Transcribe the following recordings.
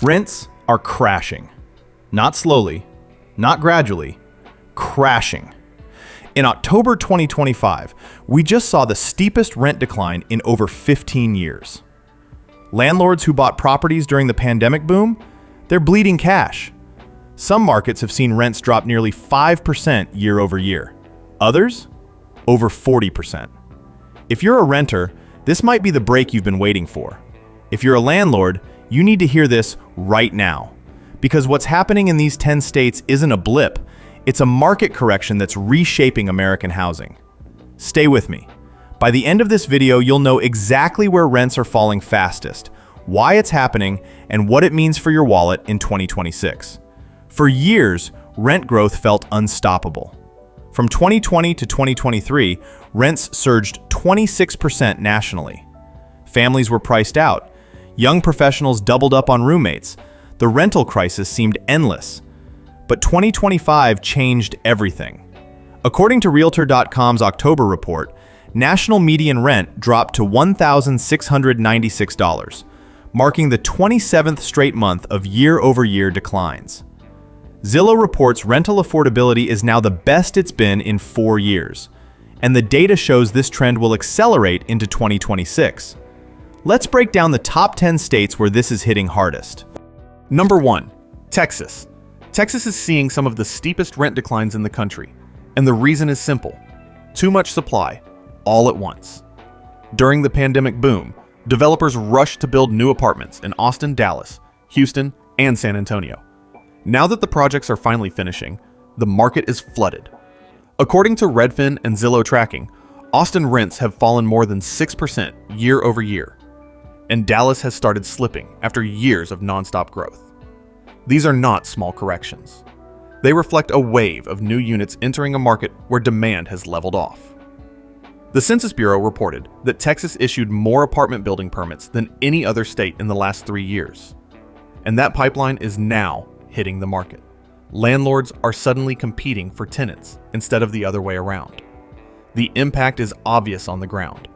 Rents are crashing. Not slowly, not gradually, crashing. In October 2025, we just saw the steepest rent decline in over 15 years. Landlords who bought properties during the pandemic boom, they're bleeding cash. Some markets have seen rents drop nearly 5% year over year. Others, over 40%. If you're a renter, this might be the break you've been waiting for. If you're a landlord, you need to hear this right now. Because what's happening in these 10 states isn't a blip, it's a market correction that's reshaping American housing. Stay with me. By the end of this video, you'll know exactly where rents are falling fastest, why it's happening, and what it means for your wallet in 2026. For years, rent growth felt unstoppable. From 2020 to 2023, rents surged 26% nationally. Families were priced out. Young professionals doubled up on roommates. The rental crisis seemed endless. But 2025 changed everything. According to Realtor.com's October report, national median rent dropped to $1,696, marking the 27th straight month of year-over-year declines. Zillow reports rental affordability is now the best it's been in 4 years, and the data shows this trend will accelerate into 2026. Let's break down the top 10 states where this is hitting hardest. Number 1, Texas. Texas is seeing some of the steepest rent declines in the country, and the reason is simple: too much supply, all at once. During the pandemic boom, developers rushed to build new apartments in Austin, Dallas, Houston, and San Antonio. Now that the projects are finally finishing, the market is flooded. According to Redfin and Zillow tracking, Austin rents have fallen more than 6% year over year, and Dallas has started slipping after years of nonstop growth. These are not small corrections. They reflect a wave of new units entering a market where demand has leveled off. The Census Bureau reported that Texas issued more apartment building permits than any other state in the last 3 years. And that pipeline is now hitting the market. Landlords are suddenly competing for tenants instead of the other way around. The impact is obvious on the ground.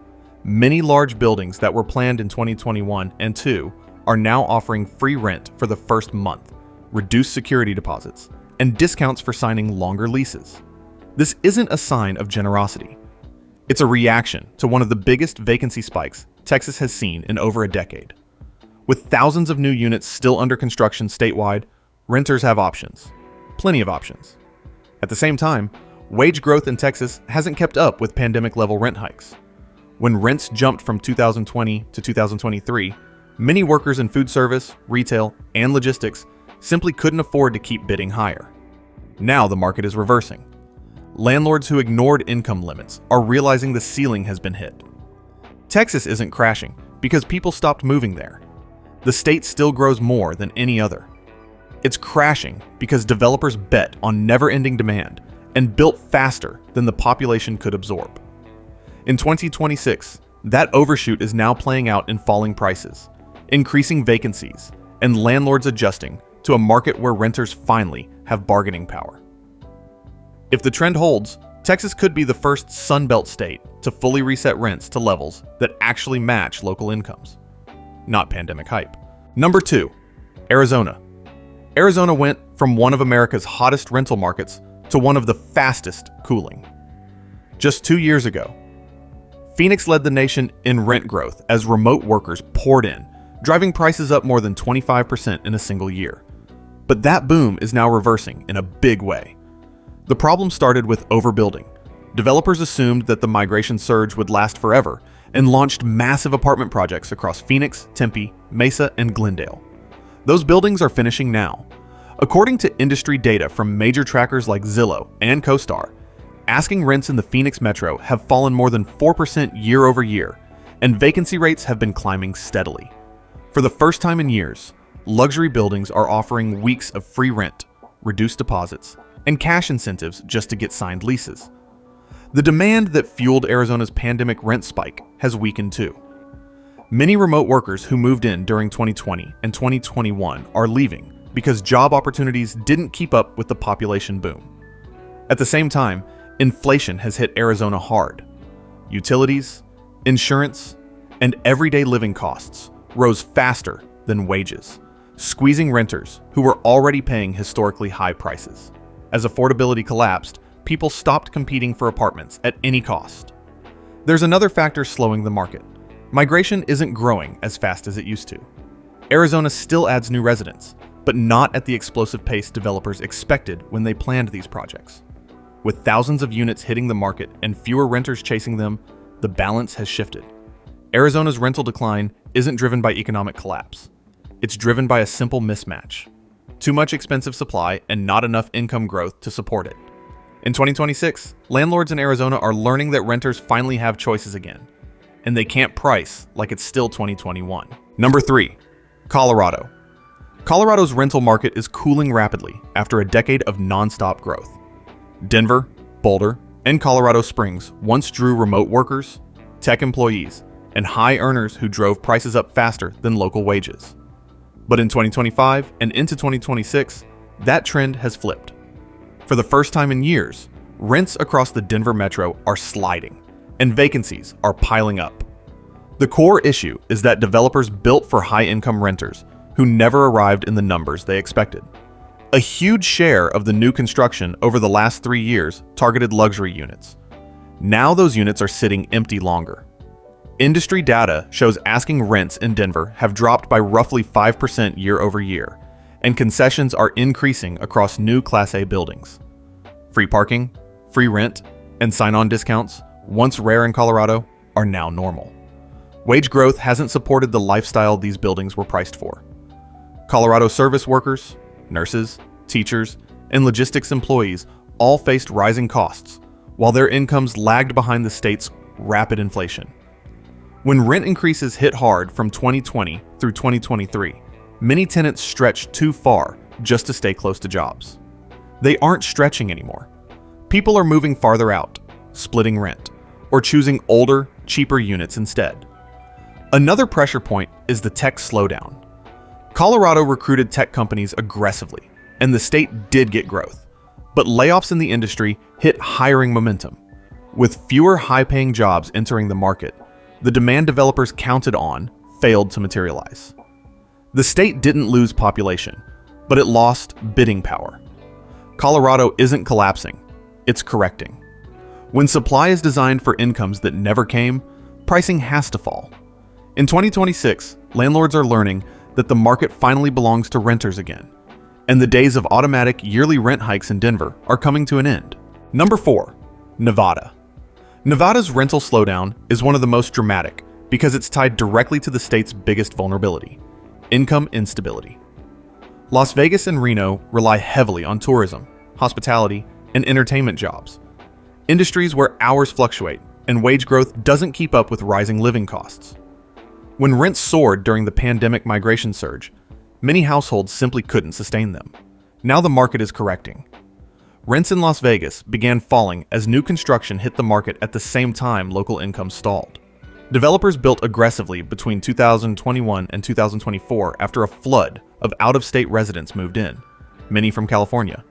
Many large buildings that were planned in 2021 and 2 are now offering free rent for the first month, reduced security deposits, and discounts for signing longer leases. This isn't a sign of generosity. It's a reaction to one of the biggest vacancy spikes Texas has seen in over a decade. With thousands of new units still under construction statewide, renters have options. Plenty of options. At the same time, wage growth in Texas hasn't kept up with pandemic-level rent hikes. When rents jumped from 2020 to 2023, many workers in food service, retail, and logistics simply couldn't afford to keep bidding higher. Now the market is reversing. Landlords who ignored income limits are realizing the ceiling has been hit. Texas isn't crashing because people stopped moving there. The state still grows more than any other. It's crashing because developers bet on never-ending demand and built faster than the population could absorb. In 2026, that overshoot is now playing out in falling prices, increasing vacancies, and landlords adjusting to a market where renters finally have bargaining power. If the trend holds, Texas could be the first Sunbelt state to fully reset rents to levels that actually match local incomes, not pandemic hype. Number 2, Arizona. Arizona went from one of America's hottest rental markets to one of the fastest cooling. Just 2 years ago, Phoenix led the nation in rent growth as remote workers poured in, driving prices up more than 25% in a single year. But that boom is now reversing in a big way. The problem started with overbuilding. Developers assumed that the migration surge would last forever and launched massive apartment projects across Phoenix, Tempe, Mesa, and Glendale. Those buildings are finishing now. According to industry data from major trackers like Zillow and CoStar, asking rents in the Phoenix metro have fallen more than 4% year over year, and vacancy rates have been climbing steadily. For the first time in years, luxury buildings are offering weeks of free rent, reduced deposits, and cash incentives just to get signed leases. The demand that fueled Arizona's pandemic rent spike has weakened too. Many remote workers who moved in during 2020 and 2021 are leaving because job opportunities didn't keep up with the population boom. At the same time, inflation has hit Arizona hard. Utilities, insurance, and everyday living costs rose faster than wages, squeezing renters who were already paying historically high prices. As affordability collapsed, people stopped competing for apartments at any cost. There's another factor slowing the market. Migration isn't growing as fast as it used to. Arizona still adds new residents, but not at the explosive pace developers expected when they planned these projects. With thousands of units hitting the market and fewer renters chasing them, the balance has shifted. Arizona's rental decline isn't driven by economic collapse. It's driven by a simple mismatch: too much expensive supply and not enough income growth to support it. In 2026, landlords in Arizona are learning that renters finally have choices again, and they can't price like it's still 2021. Number 3, Colorado. Colorado's rental market is cooling rapidly after a decade of non-stop growth. Denver, Boulder, and Colorado Springs once drew remote workers, tech employees, and high earners who drove prices up faster than local wages. But in 2025 and into 2026, that trend has flipped. For the first time in years, rents across the Denver metro are sliding, and vacancies are piling up. The core issue is that developers built for high-income renters who never arrived in the numbers they expected. A huge share of the new construction over the last 3 years targeted luxury units. Now those units are sitting empty longer. Industry data shows asking rents in Denver have dropped by roughly 5% year over year, and concessions are increasing across new Class A buildings. Free parking, free rent, and sign-on discounts, once rare in Colorado, are now normal. Wage growth hasn't supported the lifestyle these buildings were priced for. Colorado service workers, nurses, teachers, and logistics employees all faced rising costs, while their incomes lagged behind the state's rapid inflation. When rent increases hit hard from 2020 through 2023, many tenants stretched too far just to stay close to jobs. They aren't stretching anymore. People are moving farther out, splitting rent, or choosing older, cheaper units instead. Another pressure point is the tech slowdown. Colorado recruited tech companies aggressively, and the state did get growth, but layoffs in the industry hit hiring momentum. With fewer high-paying jobs entering the market, the demand developers counted on failed to materialize. The state didn't lose population, but it lost bidding power. Colorado isn't collapsing, it's correcting. When supply is designed for incomes that never came, pricing has to fall. In 2026, landlords are learning that the market finally belongs to renters again, and the days of automatic yearly rent hikes in Denver are coming to an end. Number 4, Nevada. Nevada's rental slowdown is one of the most dramatic because it's tied directly to the state's biggest vulnerability: income instability. Las Vegas and Reno rely heavily on tourism, hospitality, and entertainment jobs, industries where hours fluctuate and wage growth doesn't keep up with rising living costs. When rents soared during the pandemic migration surge, many households simply couldn't sustain them. Now the market is correcting. Rents in Las Vegas began falling as new construction hit the market at the same time local incomes stalled. Developers built aggressively between 2021 and 2024 after a flood of out-of-state residents moved in, many from California.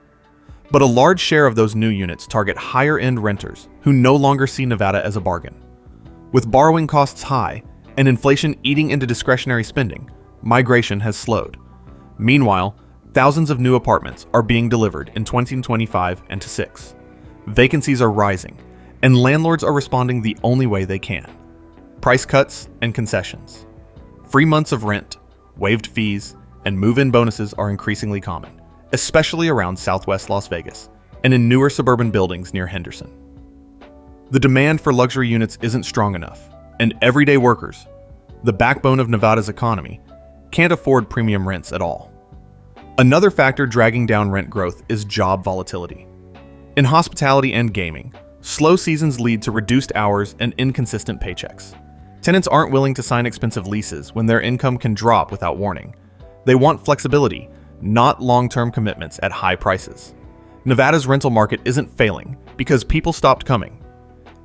But a large share of those new units target higher-end renters who no longer see Nevada as a bargain. With borrowing costs high and inflation eating into discretionary spending, migration has slowed. Meanwhile, thousands of new apartments are being delivered in 2025 and 26. Vacancies are rising, and landlords are responding the only way they can: price cuts and concessions. Free months of rent, waived fees, and move-in bonuses are increasingly common, especially around Southwest Las Vegas and in newer suburban buildings near Henderson. The demand for luxury units isn't strong enough, and everyday workers, the backbone of Nevada's economy, can't afford premium rents at all. Another factor dragging down rent growth is job volatility. In hospitality and gaming, slow seasons lead to reduced hours and inconsistent paychecks. Tenants aren't willing to sign expensive leases when their income can drop without warning. They want flexibility, not long-term commitments at high prices. Nevada's rental market isn't failing because people stopped coming.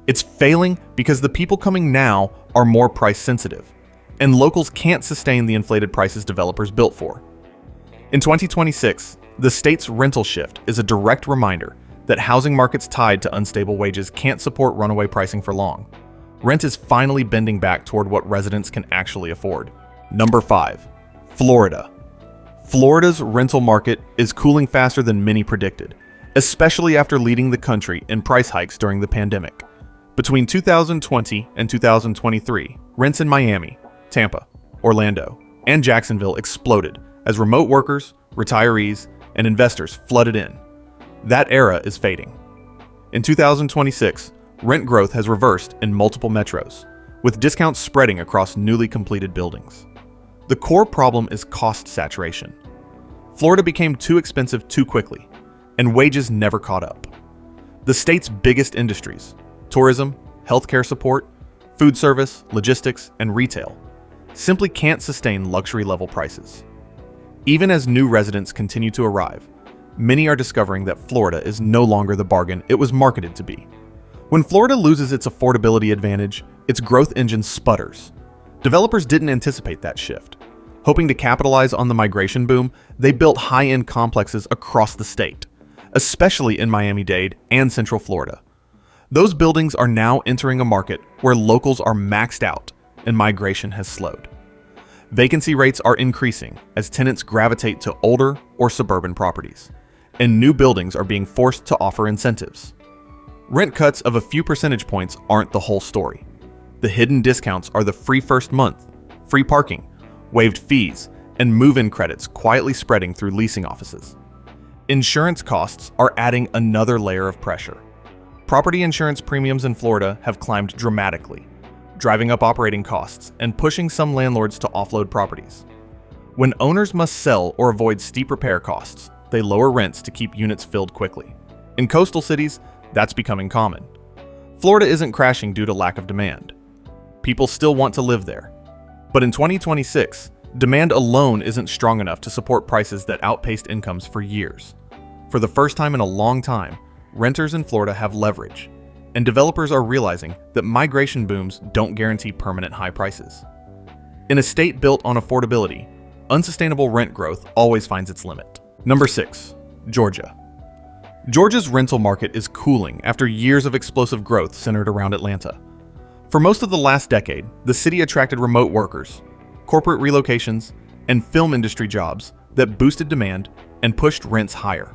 It's failing because the people coming now are more price sensitive, and locals can't sustain the inflated prices developers built for. In 2026, the state's rental shift is a direct reminder that housing markets tied to unstable wages can't support runaway pricing for long. Rent is finally bending back toward what residents can actually afford. Number 5, Florida. Florida's rental market is cooling faster than many predicted, especially after leading the country in price hikes during the pandemic. Between 2020 and 2023, rents in Miami, Tampa, Orlando, and Jacksonville exploded as remote workers, retirees, and investors flooded in. That era is fading. In 2026, rent growth has reversed in multiple metros, with discounts spreading across newly completed buildings. The core problem is cost saturation. Florida became too expensive too quickly, and wages never caught up. The state's biggest industries, tourism, healthcare support, food service, logistics, and retail, simply can't sustain luxury-level prices. Even as new residents continue to arrive, many are discovering that Florida is no longer the bargain it was marketed to be. When Florida loses its affordability advantage, its growth engine sputters. Developers didn't anticipate that shift. Hoping to capitalize on the migration boom, they built high-end complexes across the state, especially in Miami-Dade and Central Florida. Those buildings are now entering a market where locals are maxed out and migration has slowed. Vacancy rates are increasing as tenants gravitate to older or suburban properties, and new buildings are being forced to offer incentives. Rent cuts of a few percentage points aren't the whole story. The hidden discounts are the free first month, free parking, waived fees, and move-in credits quietly spreading through leasing offices. Insurance costs are adding another layer of pressure. Property insurance premiums in Florida have climbed dramatically, driving up operating costs and pushing some landlords to offload properties. When owners must sell or avoid steep repair costs, they lower rents to keep units filled quickly. In coastal cities, that's becoming common. Florida isn't crashing due to lack of demand. People still want to live there. But in 2026, demand alone isn't strong enough to support prices that outpaced incomes for years. For the first time in a long time, renters in Florida have leverage, and developers are realizing that migration booms don't guarantee permanent high prices. In a state built on affordability, unsustainable rent growth always finds its limit. Number 6. Georgia. Georgia's rental market is cooling after years of explosive growth centered around Atlanta. For most of the last decade, the city attracted remote workers, corporate relocations, and film industry jobs that boosted demand and pushed rents higher.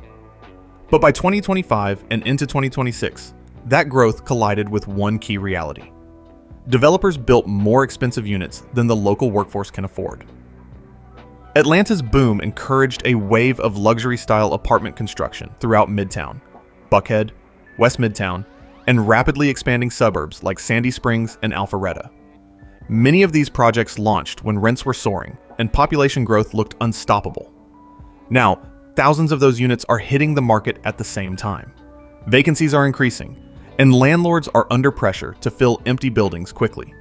But by 2025 and into 2026, that growth collided with one key reality. Developers built more expensive units than the local workforce can afford. Atlanta's boom encouraged a wave of luxury-style apartment construction throughout Midtown, Buckhead, West Midtown, and rapidly expanding suburbs like Sandy Springs and Alpharetta. Many of these projects launched when rents were soaring and population growth looked unstoppable. Now, thousands of those units are hitting the market at the same time. Vacancies are increasing, and landlords are under pressure to fill empty buildings quickly.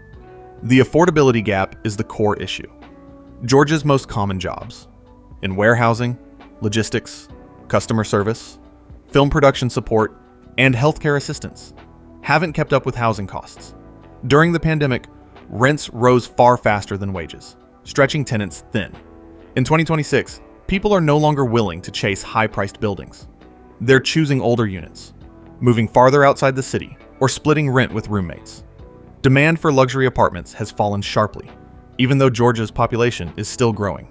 The affordability gap is the core issue. Georgia's most common jobs, in warehousing, logistics, customer service, film production support, and healthcare assistance, haven't kept up with housing costs. During the pandemic, rents rose far faster than wages, stretching tenants thin. In 2026, people are no longer willing to chase high-priced buildings. They're choosing older units, moving farther outside the city, or splitting rent with roommates. Demand for luxury apartments has fallen sharply, even though Georgia's population is still growing.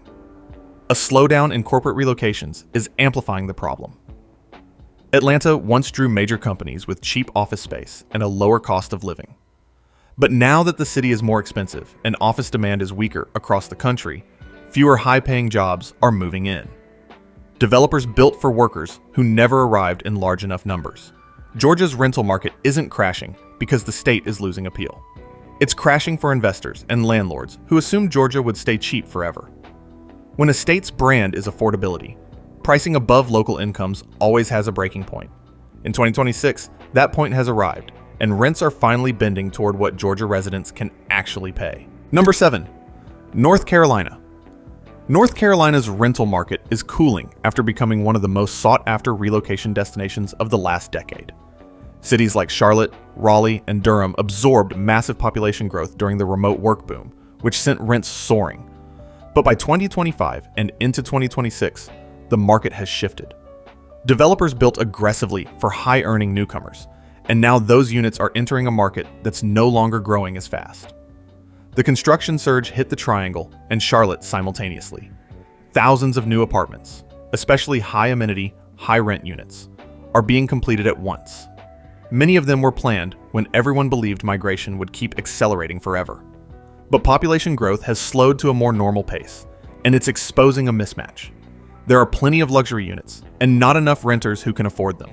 A slowdown in corporate relocations is amplifying the problem. Atlanta once drew major companies with cheap office space and a lower cost of living. But now that the city is more expensive and office demand is weaker across the country, fewer high-paying jobs are moving in. Developers built for workers who never arrived in large enough numbers. Georgia's rental market isn't crashing because the state is losing appeal. It's crashing for investors and landlords who assumed Georgia would stay cheap forever. When a state's brand is affordability, pricing above local incomes always has a breaking point. In 2026, that point has arrived, and rents are finally bending toward what Georgia residents can actually pay. Number 7. North Carolina. North Carolina's rental market is cooling after becoming one of the most sought-after relocation destinations of the last decade. Cities like Charlotte, Raleigh, and Durham absorbed massive population growth during the remote work boom, which sent rents soaring. But by 2025 and into 2026, the market has shifted. Developers built aggressively for high-earning newcomers, and now those units are entering a market that's no longer growing as fast. The construction surge hit the Triangle and Charlotte simultaneously. Thousands of new apartments, especially high amenity, high rent units, are being completed at once. Many of them were planned when everyone believed migration would keep accelerating forever. But population growth has slowed to a more normal pace, and it's exposing a mismatch. There are plenty of luxury units, and not enough renters who can afford them.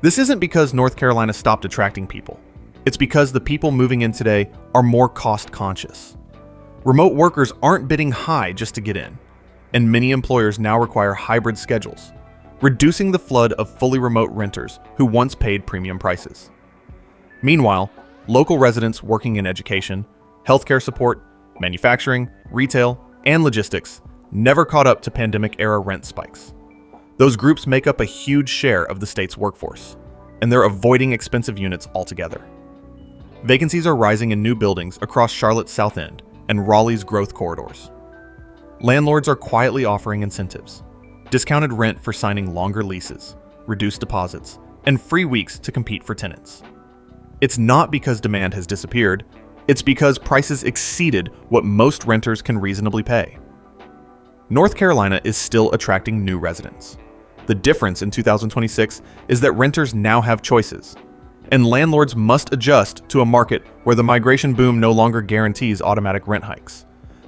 This isn't because North Carolina stopped attracting people. It's because the people moving in today are more cost conscious. Remote workers aren't bidding high just to get in, and many employers now require hybrid schedules, reducing the flood of fully remote renters who once paid premium prices. Meanwhile, local residents working in education, healthcare support, manufacturing, retail, and logistics never caught up to pandemic-era rent spikes. Those groups make up a huge share of the state's workforce, and they're avoiding expensive units altogether. Vacancies are rising in new buildings across Charlotte's South End and Raleigh's growth corridors. Landlords are quietly offering incentives, discounted rent for signing longer leases, reduced deposits, and free weeks to compete for tenants. It's not because demand has disappeared, it's because prices exceeded what most renters can reasonably pay. North Carolina is still attracting new residents. The difference in 2026 is that renters now have choices, and landlords must adjust to a market where the migration boom no longer guarantees automatic rent hikes.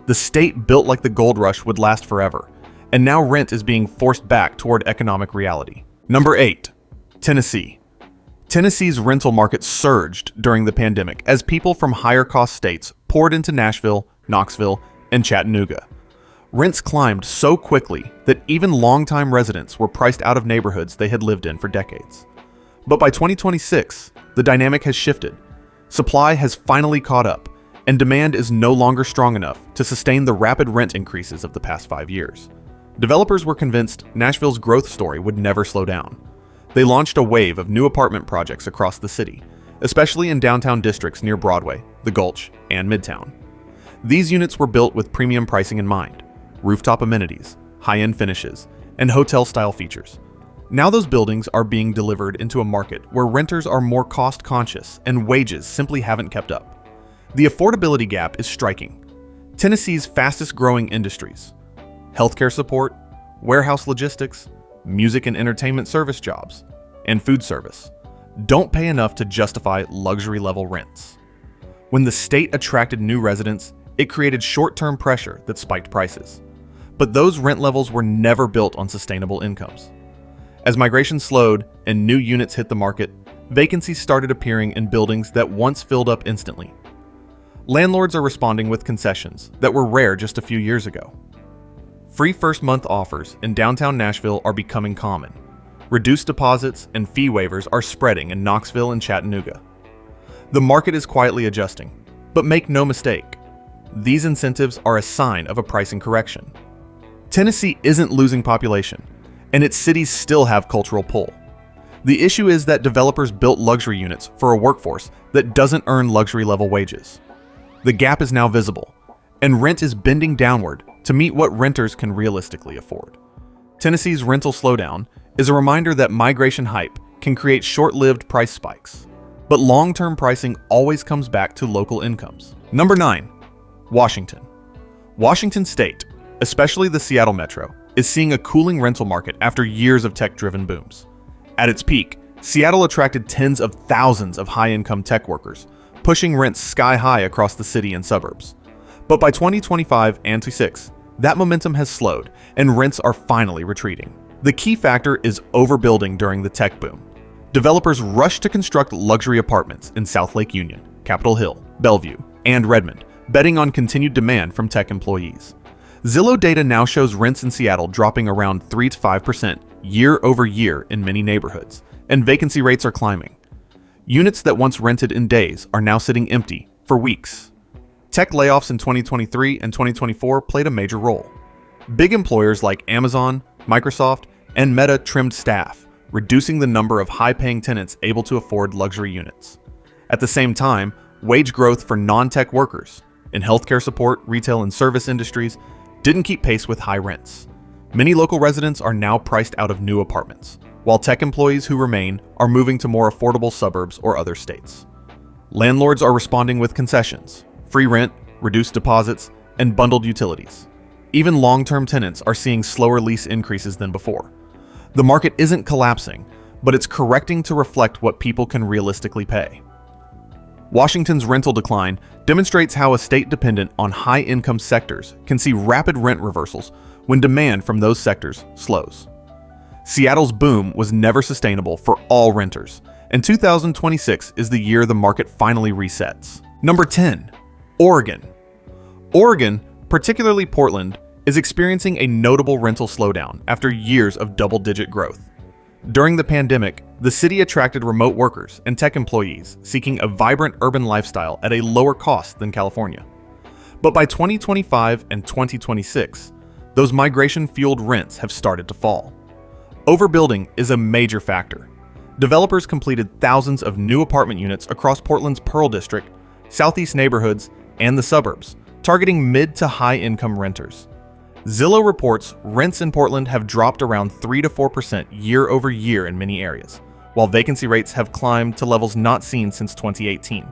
The state built like the gold rush would last forever, and now rent is being forced back toward economic reality. Number 8, Tennessee. Tennessee's rental market surged during the pandemic as people from higher-cost states poured into Nashville, Knoxville, and Chattanooga. Rents climbed so quickly that even longtime residents were priced out of neighborhoods they had lived in for decades. But by 2026, the dynamic has shifted. Supply has finally caught up, and demand is no longer strong enough to sustain the rapid rent increases of the past 5 years. Developers were convinced Nashville's growth story would never slow down. They launched a wave of new apartment projects across the city, especially in downtown districts near Broadway, the Gulch, and Midtown. These units were built with premium pricing in mind: rooftop amenities, high-end finishes, and hotel-style features. Now those buildings are being delivered into a market where renters are more cost-conscious and wages simply haven't kept up. The affordability gap is striking. Tennessee's fastest-growing industries: healthcare support, warehouse logistics, music and entertainment service jobs, and food service, don't pay enough to justify luxury-level rents. When the state attracted new residents, it created short-term pressure that spiked prices. But those rent levels were never built on sustainable incomes. As migration slowed and new units hit the market, vacancies started appearing in buildings that once filled up instantly. Landlords are responding with concessions that were rare just a few years ago. Free first-month offers in downtown Nashville are becoming common. Reduced deposits and fee waivers are spreading in Knoxville and Chattanooga. The market is quietly adjusting, but make no mistake, these incentives are a sign of a pricing correction. Tennessee isn't losing population, and its cities still have cultural pull. The issue is that developers built luxury units for a workforce that doesn't earn luxury-level wages. The gap is now visible, and rent is bending downward to meet what renters can realistically afford. Tennessee's rental slowdown is a reminder that migration hype can create short-lived price spikes, but long-term pricing always comes back to local incomes. Number 9, Washington. Washington State, especially the Seattle metro, is seeing a cooling rental market after years of tech-driven booms. At its peak, Seattle attracted tens of thousands of high-income tech workers, pushing rents sky-high across the city and suburbs. But by 2025 and 2026, that momentum has slowed, and rents are finally retreating. The key factor is overbuilding during the tech boom. Developers rushed to construct luxury apartments in South Lake Union, Capitol Hill, Bellevue, and Redmond, betting on continued demand from tech employees. Zillow data now shows rents in Seattle dropping around 3 to 5% year over year in many neighborhoods, and vacancy rates are climbing. Units that once rented in days are now sitting empty for weeks. Tech layoffs in 2023 and 2024 played a major role. Big employers like Amazon, Microsoft, and Meta trimmed staff, reducing the number of high-paying tenants able to afford luxury units. At the same time, wage growth for non-tech workers in healthcare support, retail, and service industries didn't keep pace with high rents. Many local residents are now priced out of new apartments, while tech employees who remain are moving to more affordable suburbs or other states. Landlords are responding with concessions, free rent, reduced deposits, and bundled utilities. Even long-term tenants are seeing slower lease increases than before. The market isn't collapsing, but it's correcting to reflect what people can realistically pay. Washington's rental decline demonstrates how a state dependent on high-income sectors can see rapid rent reversals when demand from those sectors slows. Seattle's boom was never sustainable for all renters, and 2026 is the year the market finally resets. Number 10. Oregon. Oregon, particularly Portland, is experiencing a notable rental slowdown after years of double-digit growth. During the pandemic, the city attracted remote workers and tech employees seeking a vibrant urban lifestyle at a lower cost than California. But by 2025 and 2026, those migration-fueled rents have started to fall. Overbuilding is a major factor. Developers completed thousands of new apartment units across Portland's Pearl District, southeast neighborhoods, and the suburbs, targeting mid to high-income renters. Zillow reports rents in Portland have dropped around 3 to 4% year over year in many areas, while vacancy rates have climbed to levels not seen since 2018.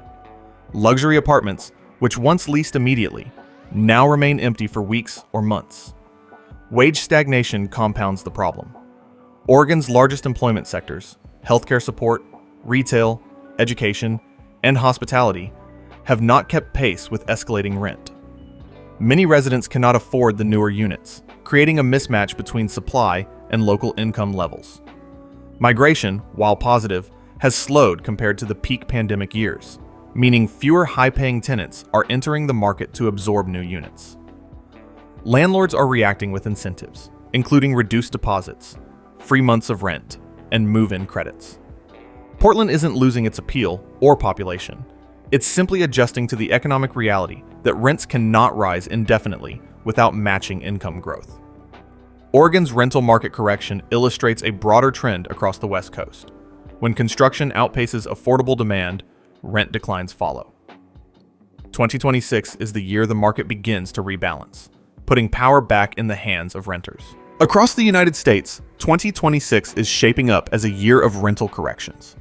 Luxury apartments, which once leased immediately, now remain empty for weeks or months. Wage stagnation compounds the problem. Oregon's largest employment sectors, healthcare support, retail, education, and hospitality, have not kept pace with escalating rent. Many residents cannot afford the newer units, creating a mismatch between supply and local income levels. Migration, while positive, has slowed compared to the peak pandemic years, meaning fewer high-paying tenants are entering the market to absorb new units. Landlords are reacting with incentives, including reduced deposits, free months of rent, and move-in credits. Portland isn't losing its appeal or population. It's simply adjusting to the economic reality that rents cannot rise indefinitely without matching income growth. Oregon's rental market correction illustrates a broader trend across the West Coast. When construction outpaces affordable demand, rent declines follow. 2026 is the year the market begins to rebalance, putting power back in the hands of renters. Across the United States, 2026 is shaping up as a year of rental corrections.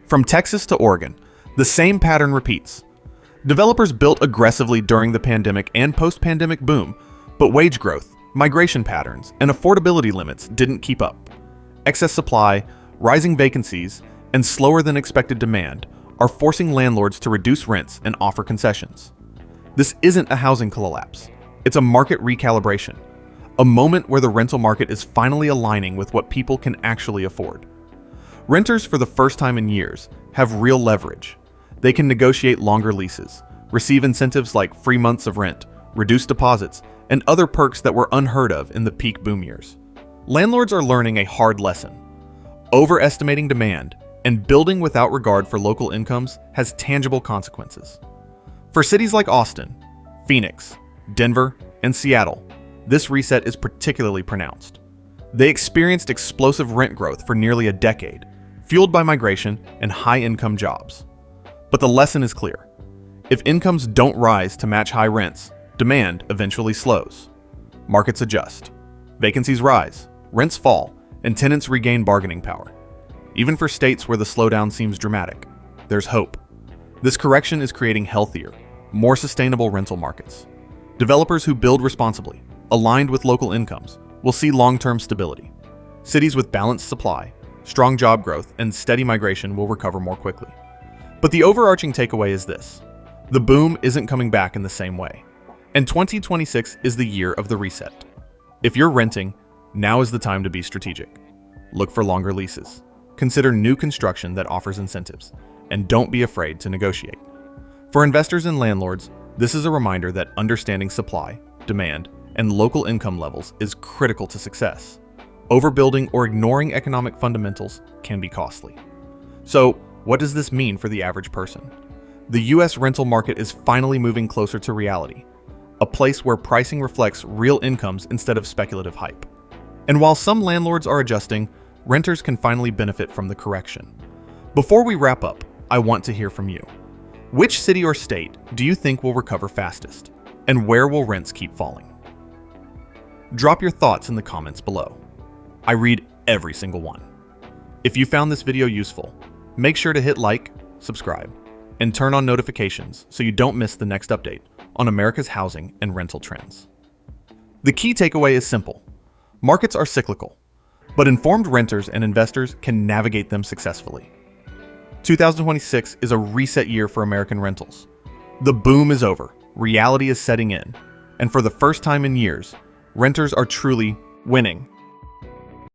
From Texas to Oregon, the same pattern repeats. Developers built aggressively during the pandemic and post-pandemic boom, but wage growth, migration patterns, and affordability limits didn't keep up. Excess supply, rising vacancies, and slower than expected demand are forcing landlords to reduce rents and offer concessions. This isn't a housing collapse. It's a market recalibration, a moment where the rental market is finally aligning with what people can actually afford. Renters, for the first time in years, have real leverage. They can negotiate longer leases, receive incentives like free months of rent, reduced deposits, and other perks that were unheard of in the peak boom years. Landlords are learning a hard lesson. Overestimating demand and building without regard for local incomes has tangible consequences. For cities like Austin, Phoenix, Denver, and Seattle, this reset is particularly pronounced. They experienced explosive rent growth for nearly a decade, fueled by migration and high-income jobs. But the lesson is clear. If incomes don't rise to match high rents, demand eventually slows. Markets adjust. Vacancies rise, rents fall, and tenants regain bargaining power. Even for states where the slowdown seems dramatic, there's hope. This correction is creating healthier, more sustainable rental markets. Developers who build responsibly, aligned with local incomes, will see long-term stability. Cities with balanced supply, strong job growth, and steady migration will recover more quickly. But the overarching takeaway is this: the boom isn't coming back in the same way, and 2026 is the year of the reset. If you're renting, now is the time to be strategic. Look for longer leases. Consider new construction that offers incentives, and don't be afraid to negotiate. For investors and landlords, this is a reminder that understanding supply, demand, and local income levels is critical to success. Overbuilding or ignoring economic fundamentals can be costly. So, what does this mean for the average person? The US rental market is finally moving closer to reality, a place where pricing reflects real incomes instead of speculative hype. And while some landlords are adjusting, renters can finally benefit from the correction. Before we wrap up, I want to hear from you. Which city or state do you think will recover fastest? And where will rents keep falling? Drop your thoughts in the comments below. I read every single one. If you found this video useful, make sure to hit like, subscribe, and turn on notifications so you don't miss the next update on America's housing and rental trends. The key takeaway is simple. Markets are cyclical, but informed renters and investors can navigate them successfully. 2026 is a reset year for American rentals. The boom is over, reality is setting in, and for the first time in years, renters are truly winning.